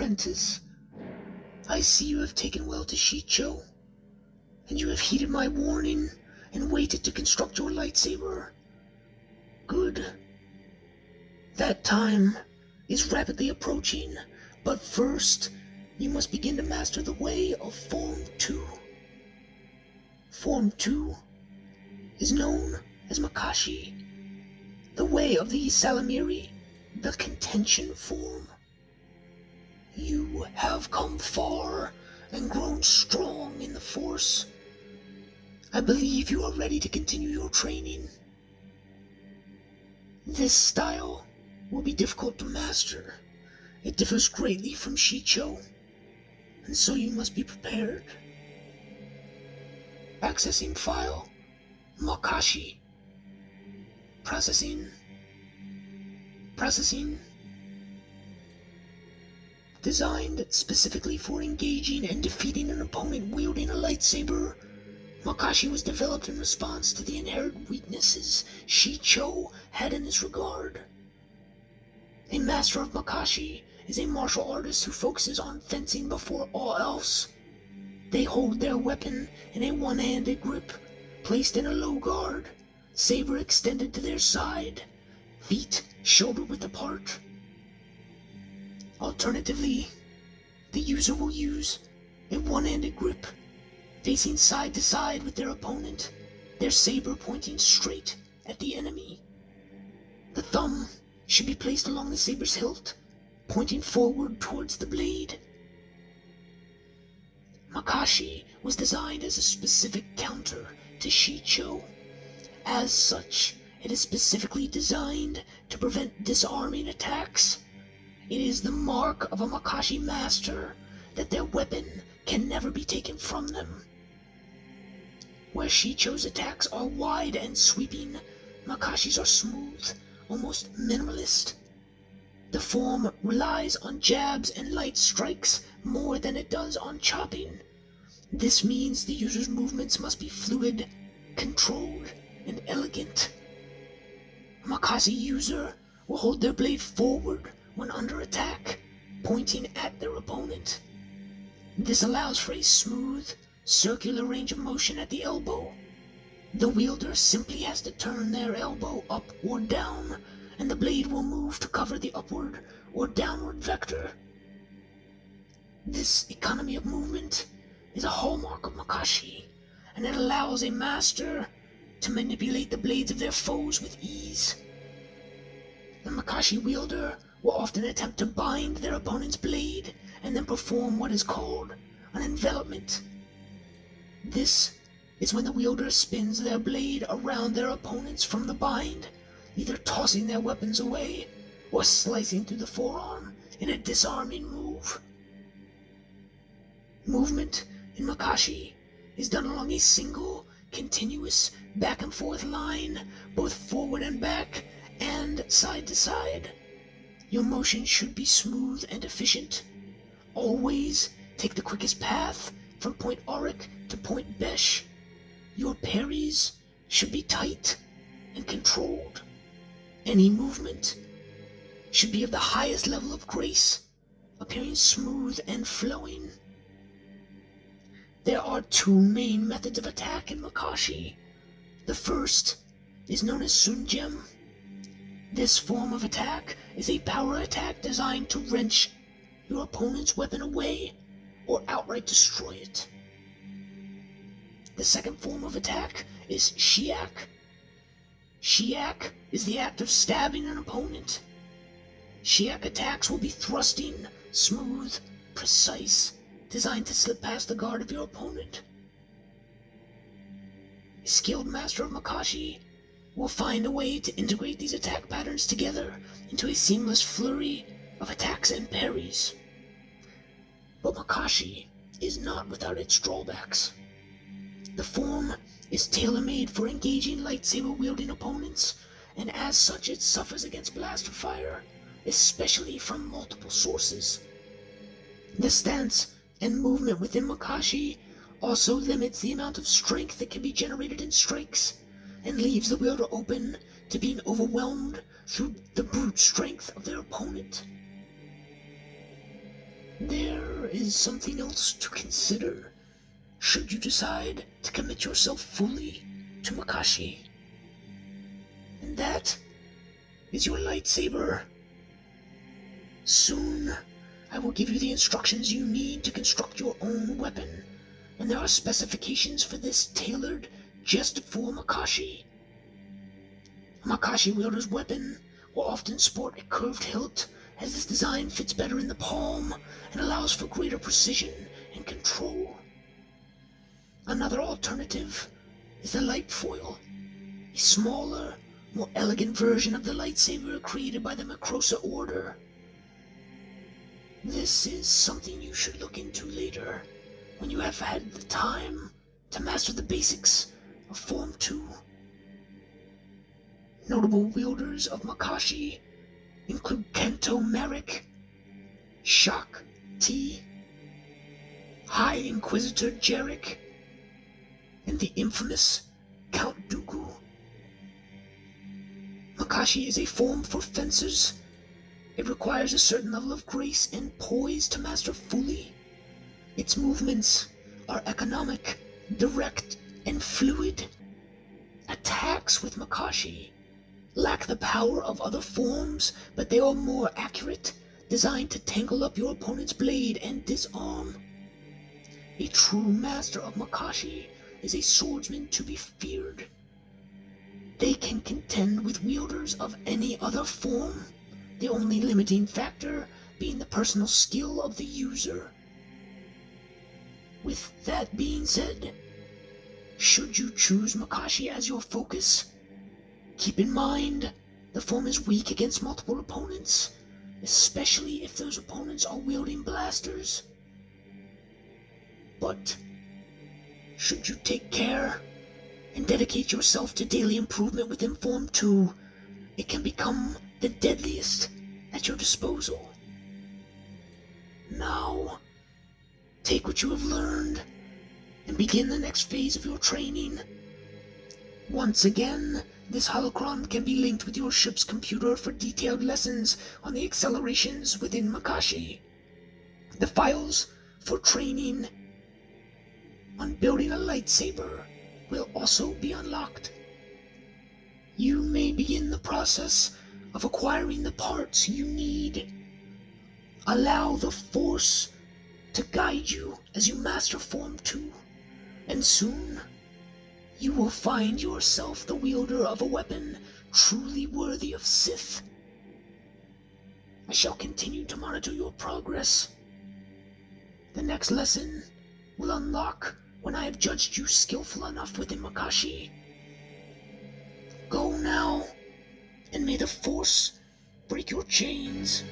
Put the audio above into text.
apprentice. I see you have taken well to Shicho, and you have heeded my warning and waited to construct your lightsaber. Good. That time is rapidly approaching, but first, you must begin to master the way of Form 2. Form 2 is known as Makashi, the way of the Salamiri, the contention form. You have come far and grown strong in the Force. I believe you are ready to continue your training. This style will be difficult to master. It differs greatly from Shicho, and so you must be prepared. Accessing file, Makashi. Processing. Designed specifically for engaging and defeating an opponent wielding a lightsaber, Makashi was developed in response to the inherent weaknesses Shicho had in this regard. A master of Makashi is a martial artist who focuses on fencing before all else. They hold their weapon in a one-handed grip, placed in a low guard, saber extended to their side, feet shoulder-width apart. Alternatively, the user will use a one-handed grip, facing side to side with their opponent, their saber pointing straight at the enemy. The thumb should be placed along the saber's hilt, pointing forward towards the blade. Makashi was designed as a specific counter to Shicho. As such, it is specifically designed to prevent disarming attacks. It is the mark of a Makashi master that their weapon can never be taken from them. Where Shicho's attacks are wide and sweeping, Makashi's are smooth, almost minimalist. The form relies on jabs and light strikes more than it does on chopping. This means the user's movements must be fluid, controlled, and elegant. A Makashi user will hold their blade forward when under attack, pointing at their opponent. This allows for a smooth, circular range of motion at the elbow. The wielder simply has to turn their elbow up or down, and the blade will move to cover the upward or downward vector. This economy of movement is a hallmark of Makashi, and it allows a master to manipulate the blades of their foes with ease. The Makashi wielder will often attempt to bind their opponent's blade and then perform what is called an envelopment. This is when the wielder spins their blade around their opponents from the bind, either tossing their weapons away or slicing through the forearm in a disarming move. Movement in Makashi is done along a single, continuous back and forth line, both forward and back, and side to side. Your motion should be smooth and efficient. Always take the quickest path from point Auric to point Besh. Your parries should be tight and controlled. Any movement should be of the highest level of grace, appearing smooth and flowing. There are two main methods of attack in Makashi. The first is known as Sunjem. This form of attack is a power attack designed to wrench your opponent's weapon away or outright destroy it. The second form of attack is Shiak. Shiak is the act of stabbing an opponent. Shiak attacks will be thrusting, smooth, precise, designed to slip past the guard of your opponent. A skilled master of Makashi will find a way to integrate these attack patterns together into a seamless flurry of attacks and parries. But Makashi is not without its drawbacks. The form is tailor-made for engaging lightsaber-wielding opponents, and as such it suffers against blaster fire, especially from multiple sources. The stance and movement within Makashi also limits the amount of strength that can be generated in strikes, and leaves the wielder open to being overwhelmed through the brute strength of their opponent. There is something else to consider, should you decide to commit yourself fully to Makashi. And that is your lightsaber. Soon, I will give you the instructions you need to construct your own weapon, and there are specifications for this tailored just for Makashi. A Makashi wielder's weapon will often sport a curved hilt, as this design fits better in the palm and allows for greater precision and control. Another alternative is the light foil, a smaller, more elegant version of the lightsaber created by the Macrosa Order. This is something you should look into later, when you have had the time to master the basics of Form 2. Notable wielders of Makashi include Kanto Merrick, Shak T, High Inquisitor Jarek, and the infamous Count Dooku. Makashi is a form for fencers. It requires a certain level of grace and poise to master fully. Its movements are economic, direct, and fluid. Attacks with Makashi lack the power of other forms, but they are more accurate, designed to tangle up your opponent's blade and disarm. A true master of Makashi is a swordsman to be feared. They can contend with wielders of any other form, the only limiting factor being the personal skill of the user. With that being said, should you choose Makashi as your focus, keep in mind the form is weak against multiple opponents, especially if those opponents are wielding blasters. But should you take care and dedicate yourself to daily improvement within Form 2, it can become the deadliest at your disposal. Now, take what you have learned and begin the next phase of your training. Once again, this holocron can be linked with your ship's computer for detailed lessons on the accelerations within Makashi. The files for training on building a lightsaber will also be unlocked. You may begin the process of acquiring the parts you need. Allow the Force to guide you as you master Form 2, and soon you will find yourself the wielder of a weapon truly worthy of Sith. I shall continue to monitor your progress. The next lesson will unlock when I have judged you skillful enough within Makashi. Go now, and may the Force break your chains.